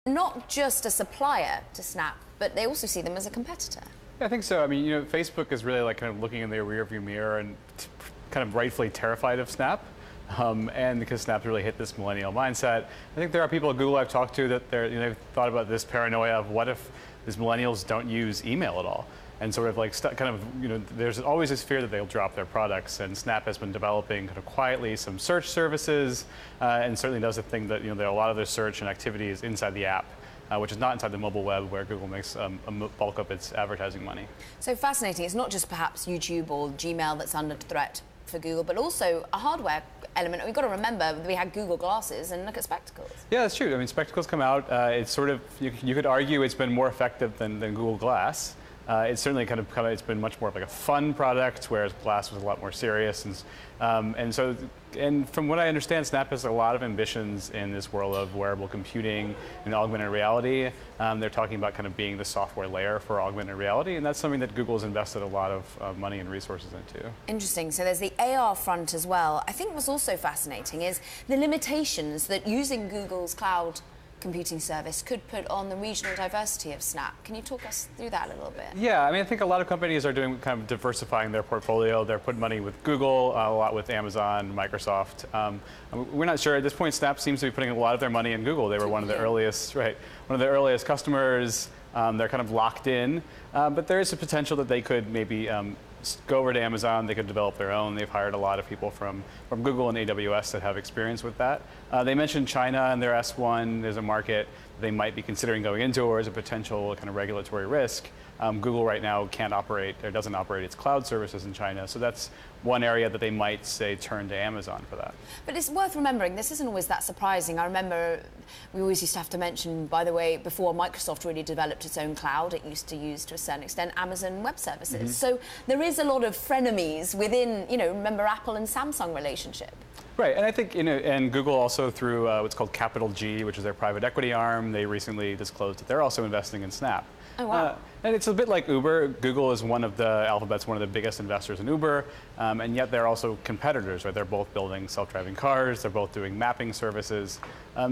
Not just a supplier to Snap, but they also see them as a competitor. Yeah, I think so. I mean, Facebook is really like kind of looking in their rearview mirror and kind of rightfully terrified of Snap. And because Snap's really hit this millennial mindset, I think there are people at Google I've talked to that they've thought about this paranoia of what if these millennials don't use email at all, and sort of like there's always this fear that they'll drop their products. And Snap has been developing kind of quietly some search services, and certainly does the thing that there are a lot of their search and activities inside the app. Which is not inside the mobile web where Google makes a bulk of its advertising money. So fascinating. It's not just perhaps YouTube or Gmail that's under threat for Google, but also a hardware element. We've got to remember we had Google Glasses, and look at spectacles. Yeah, that's true. I mean, spectacles come out. It's sort of, you could argue it's been more effective than Google Glass. It's certainly it's been much more of like a fun product, whereas Glass was a lot more serious. And from what I understand, Snap has a lot of ambitions in this world of wearable computing and augmented reality. They're talking about kind of being the software layer for augmented reality, and that's something that Google's invested a lot of money and resources into. Interesting. So there's the AR front as well. I think what's also fascinating is the limitations that using Google's cloud computing service could put on the regional diversity of Snap. Can you talk us through that a little bit? Yeah, I mean, I think a lot of companies are doing kind of diversifying their portfolio. They're putting money with Google, a lot with Amazon, Microsoft. We're not sure at this point. Snap seems to be putting a lot of their money in Google. They were one of the earliest, one of the earliest customers. They're kind of locked in, but there is a potential that they could maybe go over to Amazon. They could develop their own. They've hired a lot of people from Google and AWS that have experience with that. They mentioned China and their S1. There's a market they might be considering going into, or as a potential kind of regulatory risk. Google right now can't operate or doesn't operate its cloud services in China, so that's one area that they might say turn to Amazon for that. But it's worth remembering, this isn't always that surprising. I remember we always used to have to mention, by the way, before Microsoft really developed its own cloud, it used to use, to a certain extent, Amazon Web Services. Mm-hmm. So there is a lot of frenemies within, remember Apple and Samsung relationship. Right, and I think, and Google also through what's called Capital G, which is their private equity arm, they recently disclosed that they're also investing in Snap. Oh, wow. And it's a bit like Uber. Google is Alphabet's one of the biggest investors in Uber, and yet they're also competitors, right? They're both building self-driving cars, they're both doing mapping services.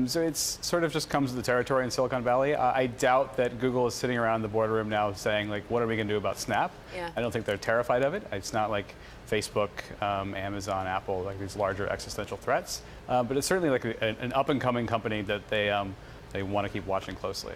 So it's sort of just comes with the territory in Silicon Valley. I doubt that Google is sitting around the boardroom now saying, like, what are we going to do about Snap? Yeah. I don't think they're terrified of it. It's not like Facebook, Amazon, Apple, like these larger existential threats. But it's certainly like an up-and-coming company that they want to keep watching closely.